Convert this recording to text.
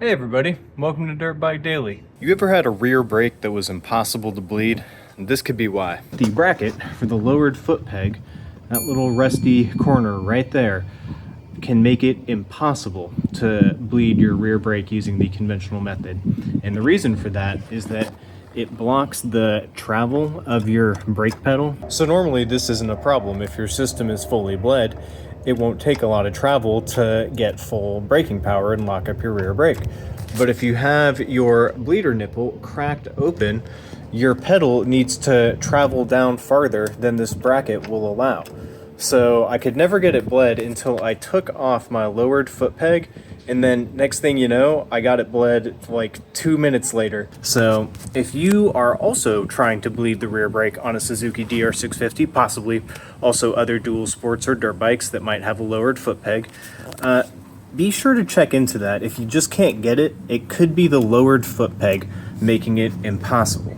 Hey everybody, welcome to Dirt Bike Daily. You ever had a rear brake that was impossible to bleed? This could be why. The bracket for the lowered foot peg, that little rusty corner right there, can make it impossible to bleed your rear brake using the conventional method. And the reason for that is that it blocks the travel of your brake pedal. So normally this isn't a problem. If your system is fully bled, it won't take a lot of travel to get full braking power and lock up your rear brake. But if you have your bleeder nipple cracked open, your pedal needs to travel down farther than this bracket will allow. So I could never get it bled until I took off my lowered foot peg, and then next thing you know, I got it bled like 2 minutes later. So if you are also trying to bleed the rear brake on a Suzuki DR650, possibly also other dual sports or dirt bikes that might have a lowered foot peg, be sure to check into that. If you just can't get it, it could be the lowered foot peg making it impossible.